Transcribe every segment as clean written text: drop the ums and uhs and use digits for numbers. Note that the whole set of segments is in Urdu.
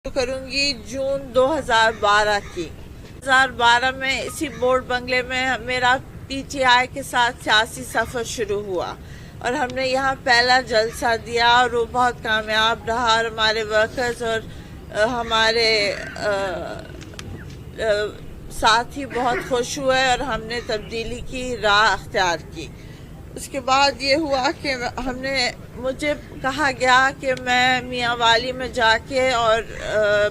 کروں گی جون 2012 کی 2012 میں اسی بورڈ بنگلے میں میرا پی ٹی آئی کے ساتھ سیاسی سفر شروع ہوا اور ہم نے یہاں پہلا جلسہ دیا اور وہ بہت کامیاب رہا اور ہمارے ورکرز اور ہمارے ساتھی بہت خوش ہوئے اور ہم نے تبدیلی کی راہ اختیار کی۔ اس کے بعد یہ ہوا کہ مجھے کہا گیا کہ میں میاں والی میں جا کے اور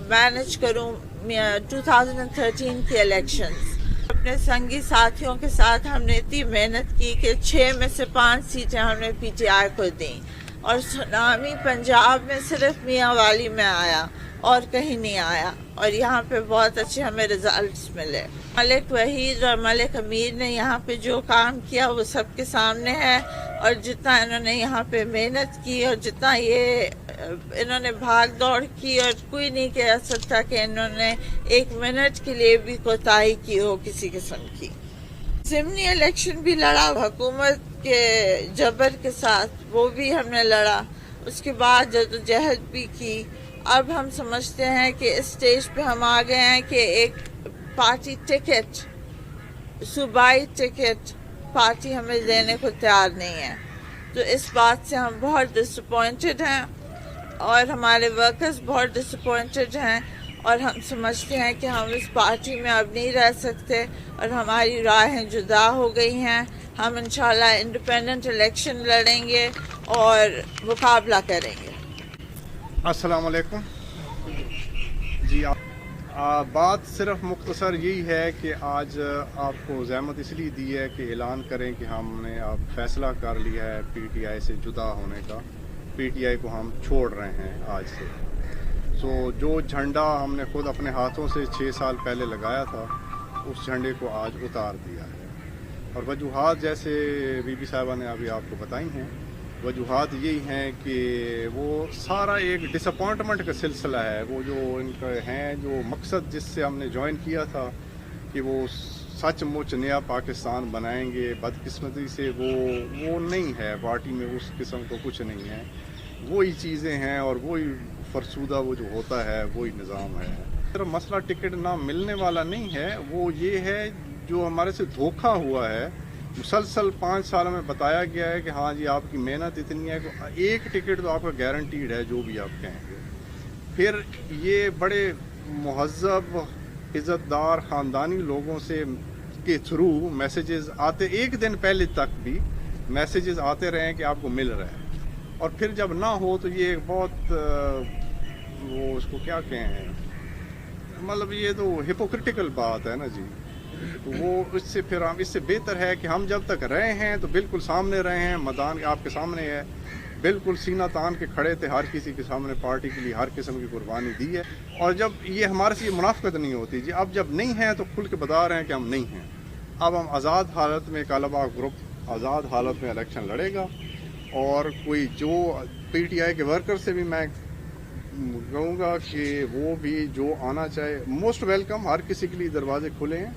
مینج کروں 2013 کے الیکشنز۔ اپنے سنگی ساتھیوں کے ساتھ ہم نے اتنی محنت کی کہ 6 میں سے 5 سیٹیں ہم نے پی ٹی آئی کو دیں اور سونامی پنجاب میں صرف میاں والی میں آیا اور کہیں نہیں آیا اور یہاں پہ بہت اچھے ہمیں ریزلٹس ملے۔ ملک وحید اور ملک امیر نے یہاں پہ جو کام کیا وہ سب کے سامنے ہے اور جتنا انہوں نے یہاں پہ محنت کی اور جتنا انہوں نے بھاگ دوڑ کی اور کوئی نہیں کہہ سکتا کہ انہوں نے 1 منٹ کے لیے بھی کوتاہی کی ہو کسی قسم کی۔ ضمنی الیکشن بھی لڑا حکومت کے جبر کے ساتھ، وہ بھی ہم نے لڑا، اس کے بعد جدوجہد بھی کی۔ اب ہم سمجھتے ہیں کہ اس سٹیج پہ ہم آ گئے ہیں کہ ایک پارٹی ٹکٹ، صوبائی ٹکٹ پارٹی ہمیں دینے کو تیار نہیں ہے، تو اس بات سے ہم بہت ڈس اپوائنٹڈ ہیں اور ہمارے ورکرز بہت ڈس اپوائنٹڈ ہیں اور ہم سمجھتے ہیں کہ ہم اس پارٹی میں اب نہیں رہ سکتے اور ہماری راہیں جدا ہو گئی ہیں۔ ہم انشاءاللہ انڈیپینڈنٹ الیکشن لڑیں گے اور مقابلہ کریں گے۔ السلام علیکم جی، بات صرف مختصر یہی ہے کہ آج آپ کو زحمت اس لیے دی ہے کہ اعلان کریں کہ ہم نے اب فیصلہ کر لیا ہے پی ٹی آئی سے جدا ہونے کا، پی ٹی آئی کو ہم چھوڑ رہے ہیں آج سے۔ جو جھنڈا ہم نے خود اپنے ہاتھوں سے 6 سال پہلے لگایا تھا اس جھنڈے کو آج اتار دیا ہے، اور وجوہات جیسے بی بی صاحبہ نے ابھی آپ کو بتائی ہیں، وجوہات یہی ہیں کہ وہ سارا ایک ڈس اپوائنٹمنٹ کا سلسلہ ہے۔ وہ جو ان کا ہیں جو مقصد جس سے ہم نے جوائن کیا تھا کہ وہ سچ مچ نیا پاکستان بنائیں گے، بدقسمتی سے وہ نہیں ہے، پارٹی میں اس قسم کو کچھ نہیں ہے، وہی چیزیں ہیں اور وہی فرسودہ وہ جو ہوتا ہے وہی نظام ہے۔ صرف مسئلہ ٹکٹ نہ ملنے والا نہیں ہے، وہ یہ ہے جو ہمارے سے دھوکہ ہوا ہے۔ مسلسل 5 سالوں میں بتایا گیا ہے کہ ہاں جی آپ کی محنت اتنی ہے کہ 1 ٹکٹ تو آپ کا گارنٹیڈ ہے جو بھی آپ کہیں گے۔ پھر یہ بڑے مہذب عزت دار خاندانی لوگوں سے کے تھرو میسیجز آتے، 1 دن پہلے تک بھی میسیجز آتے رہے ہیں کہ آپ کو مل رہا ہے، اور پھر جب نہ ہو تو یہ بہت وہ اس کو کیا کہیں، مطلب یہ تو ہپوکریٹیکل بات ہے نا جی۔ تو وہ اس سے پھر اس سے بہتر ہے کہ ہم جب تک رہے ہیں تو بالکل سامنے رہے ہیں، میدان آپ کے سامنے ہے، بالکل سینہ تان کے کھڑے تھے، ہر کسی کے سامنے پارٹی کے لیے ہر قسم کی قربانی دی ہے، اور جب یہ ہمارے سے یہ منافقت نہیں ہوتی جی، اب جب نہیں ہیں تو کھل کے بتا رہے ہیں کہ ہم نہیں ہیں۔ اب ہم آزاد حالت میں کالا باغ گروپ آزاد حالت میں الیکشن لڑے گا، اور کوئی جو پی ٹی آئی کے ورکر سے بھی میں کہوں گا کہ وہ بھی جو آنا چاہے موسٹ ویلکم، ہر کسی کے لیے دروازے کھلے ہیں،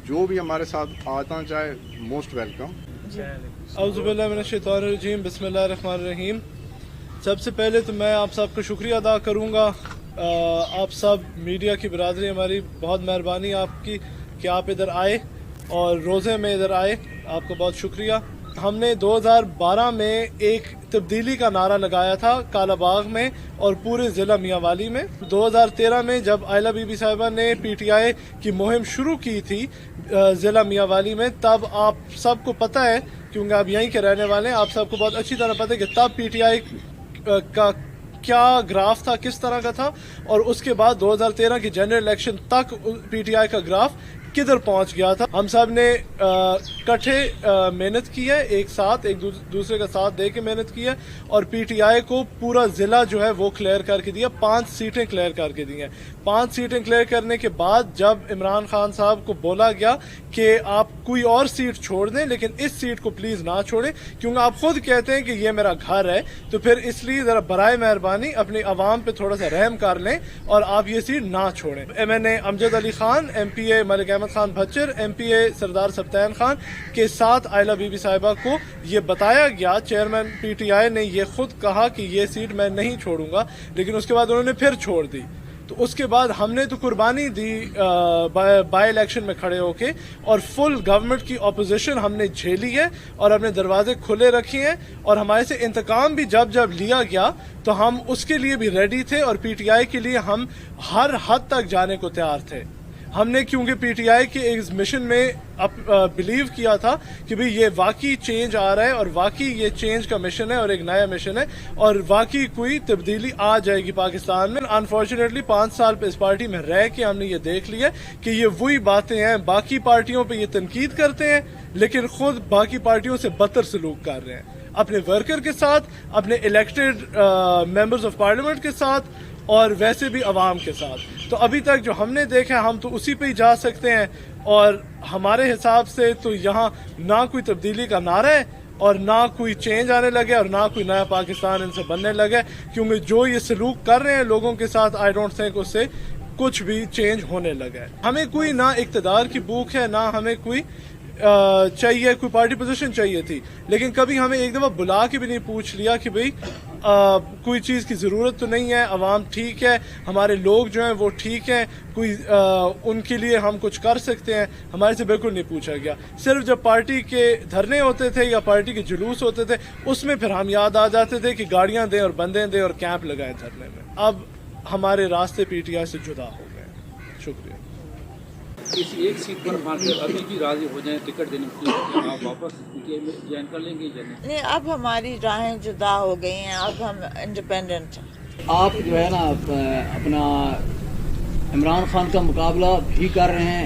جو بھی ہمارے ساتھ آنا چاہے موسٹ ویلکم۔ اعوذ باللہ من الشیطان الرجیم، بسم اللہ الرحمن الرحیم۔ سب سے پہلے تو میں آپ سب کا شکریہ ادا کروں گا، آپ سب میڈیا کی برادری، ہماری بہت مہربانی آپ کی کہ آپ ادھر آئے اور روزے میں ادھر آئے، آپ کا بہت شکریہ۔ ہم نے 2012 میں ایک تبدیلی کا نعرہ لگایا تھا کالا باغ میں اور پورے ضلع میاں والی میں۔ 2013 میں جب آئلہ بی بی صاحبہ نے پی ٹی آئی کی مہم شروع کی تھی ضلع میاں والی میں، تب آپ سب کو پتہ ہے کیونکہ آپ یہیں کے رہنے والے ہیں، آپ سب کو بہت اچھی طرح پتہ ہے کہ تب پی ٹی آئی کا کیا گراف تھا، کس طرح کا تھا، اور اس کے بعد 2013 کی جنرل الیکشن تک پی ٹی آئی کا گراف کدھر پہنچ گیا تھا۔ ہم سب نے کٹھے محنت کی ہے، ایک ساتھ ایک دوسرے کا ساتھ دے کے محنت کی ہے، اور پی ٹی آئی کو پورا ضلع جو ہے وہ کلیئر کر کے دیا، 5 سیٹیں کلیئر کر کے دی ہیں۔ 5 سیٹیں کلیئر کرنے کے بعد جب عمران خان صاحب کو بولا گیا کہ آپ کوئی اور سیٹ چھوڑ دیں لیکن اس سیٹ کو پلیز نہ چھوڑیں کیونکہ آپ خود کہتے ہیں کہ یہ میرا گھر ہے، تو پھر اس لیے ذرا برائے مہربانی اپنی عوام پہ تھوڑا سا رحم کر لیں اور آپ یہ سیٹ نہ چھوڑیں۔ میں نے امجد علی خان، ایم پی اے ملک احمد خان بھچر، ایم پی اے سردار سبطین خان کے ساتھ آئلہ بی بی صاحبہ کو یہ بتایا گیا، چیئرمین پی ٹی آئی نے یہ خود کہا کہ یہ سیٹ میں نہیں چھوڑوں گا، لیکن اس کے بعد انہوں نے پھر چھوڑ دی۔ تو اس کے بعد ہم نے تو قربانی دی بائی الیکشن میں کھڑے ہو کے, اور فل گورنمنٹ کی اپوزیشن ہم نے جھیلی ہے اور اپنے دروازے کھلے رکھے ہیں, اور ہمارے سے انتقام بھی جب لیا گیا تو ہم اس کے لیے بھی ریڈی تھے, اور پی ٹی آئی کے لیے ہم ہر حد تک جانے کو تیار تھے. ہم نے کیونکہ پی ٹی آئی کے اس مشن میں بلیو کیا تھا کہ بھئی یہ واقعی چینج آ رہا ہے, اور واقعی یہ چینج کا مشن ہے اور ایک نیا مشن ہے, اور واقعی کوئی تبدیلی آ جائے گی پاکستان میں. انفارچونیٹلی 5 سال پہ اس پارٹی میں رہ کے ہم نے یہ دیکھ لیا کہ یہ وہی باتیں ہیں, باقی پارٹیوں پہ یہ تنقید کرتے ہیں لیکن خود باقی پارٹیوں سے بدتر سلوک کر رہے ہیں, اپنے ورکر کے ساتھ, اپنے الیکٹڈ ممبرز آف پارلیمنٹ کے ساتھ, اور ویسے بھی عوام کے ساتھ. تو ابھی تک جو ہم نے دیکھا ہم تو اسی پہ ہی جا سکتے ہیں, اور ہمارے حساب سے تو یہاں نہ کوئی تبدیلی کا نعرہ ہے اور نہ کوئی چینج آنے لگے اور نہ کوئی نیا پاکستان ان سے بننے لگے, کیونکہ جو یہ سلوک کر رہے ہیں لوگوں کے ساتھ آئی ڈونٹ تھنک اس سے کچھ بھی چینج ہونے لگا ہے. ہمیں کوئی نہ اقتدار کی بھوک ہے, نہ ہمیں کوئی چاہیے کوئی پارٹی پوزیشن چاہیے تھی, لیکن کبھی ہمیں ایک دفعہ بلا کے بھی نہیں پوچھ لیا کہ بھئی کوئی چیز کی ضرورت تو نہیں ہے, عوام ٹھیک ہے, ہمارے لوگ جو ہیں وہ ٹھیک ہیں, کوئی ان کے لیے ہم کچھ کر سکتے ہیں. ہمارے سے بالکل نہیں پوچھا گیا. صرف جب پارٹی کے دھرنے ہوتے تھے یا پارٹی کے جلوس ہوتے تھے اس میں پھر ہم یاد آ جاتے تھے کہ گاڑیاں دیں اور بندے دیں اور کیمپ لگائیں دھرنے میں. اب ہمارے راستے پی ٹی آئی سے جدا ہو گئے. شکریہ. کسی ایک سیٹ پر مارکر ابھی بھی راضی ہو جائیں ٹکٹ دینے کے لیے, آپ واپس پی ٹی آئی میں جوائن کر لیں گے یا نہیں؟ اب ہماری راہیں جدا ہو گئی ہیں, اب ہم انڈیپینڈنٹ ہیں. آپ جو ہے نا اپنا عمران خان کا مقابلہ بھی کر رہے ہیں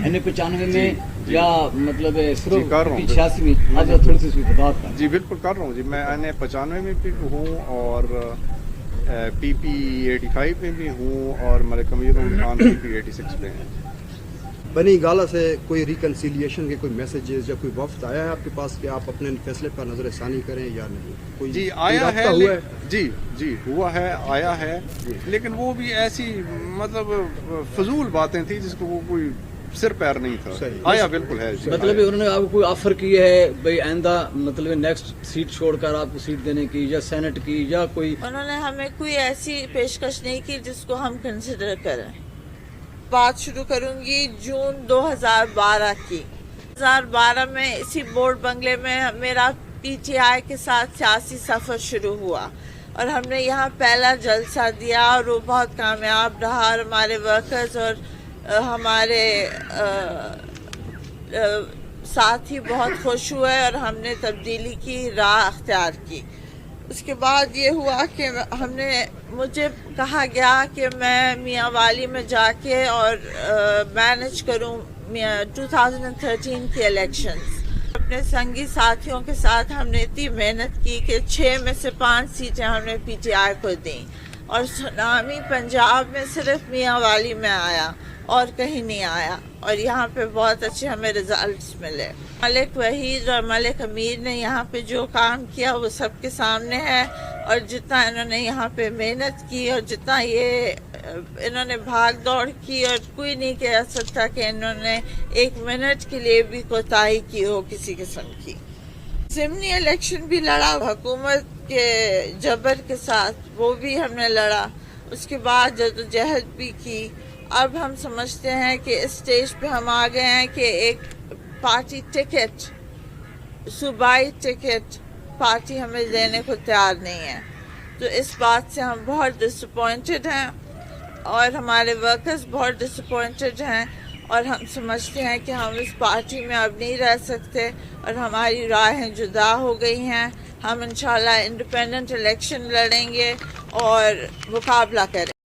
N95 میں یا مطلب صرف 86 میں؟ آپ تھوڑی سی بات کریں. جی بالکل کر رہا ہوں جی, میں N95 میں بھی ہوں اور PP85 میں بھی ہوں اور ملک امیر خان PP86 میں ہیں. بنی گالہ سے کوئی ریکنسیلیشن کے کوئی میسیجز یا کوئی وفد آیا ہے آپ کے پاس کہ آپ اپنے فیصلے پر نظر ثانی کریں یا نہیں؟ کوئی جی آیا ہے, ہوا ہے؟ جی ہوا ہے, آیا ہے, لیکن وہ بھی ایسی مطلب فضول باتیں تھیں جس کو وہ کوئی سر پیر نہیں تھا. آیا بالکل ہے. مطلب انہوں نے آپ کو کوئی آفر کی ہے بھئی آئندہ مطلب نیکسٹ سیٹ چھوڑ کر آپ کو سیٹ دینے کی یا سینٹ کی یا کوئی؟ انہوں نے ہمیں کوئی ایسی پیشکش نہیں کی جس کو ہم کنسیڈر کریں. بات شروع کروں گی جون 2012 کی. 2012 میں اسی بورڈ بنگلے میں میرا پی ٹی آئی کے ساتھ سیاسی سفر شروع ہوا اور ہم نے یہاں پہلا جلسہ دیا اور وہ بہت کامیاب رہا, اور ہمارے ورکرز اور ہمارے ساتھی بہت خوش ہوئے اور ہم نے تبدیلی کی راہ اختیار کی. اس کے بعد یہ ہوا کہ مجھے کہا گیا کہ میں میاں والی میں جا کے اور مینج کروں 2013 کی الیکشنز. اپنے سنگی ساتھیوں کے ساتھ ہم نے اتنی محنت کی کہ 6 میں سے 5 سیٹیں ہم نے پی ٹی آئی کو دیں, اور سونامی پنجاب میں صرف میاں والی میں آیا اور کہیں نہیں آیا, اور یہاں پہ بہت اچھے ہمیں ریزلٹس ملے. ملک وحید اور ملک امیر نے یہاں پہ جو کام کیا وہ سب کے سامنے ہے, اور جتنا انہوں نے یہاں پہ محنت کی اور جتنا انہوں نے بھاگ دوڑ کی, اور کوئی نہیں کہہ سکتا کہ انہوں نے 1 منٹ کے لیے بھی کوتاہی کی ہو کسی قسم کی. ضمنی الیکشن بھی لڑا حکومت کے جبر کے ساتھ, وہ بھی ہم نے لڑا. اس کے بعد جدوجہد بھی کی. اب ہم سمجھتے ہیں کہ اس سٹیج پہ ہم آ گئے ہیں کہ ایک پارٹی ٹکٹ, صوبائی ٹکٹ پارٹی ہمیں دینے کو تیار نہیں ہے. تو اس بات سے ہم بہت ڈس اپوائنٹڈ ہیں اور ہمارے ورکرز بہت ڈس اپوائنٹڈ ہیں, اور ہم سمجھتے ہیں کہ ہم اس پارٹی میں اب نہیں رہ سکتے اور ہماری راہیں جدا ہو گئی ہیں. ہم انشاءاللہ انڈیپینڈنٹ الیکشن لڑیں گے اور مقابلہ کریں.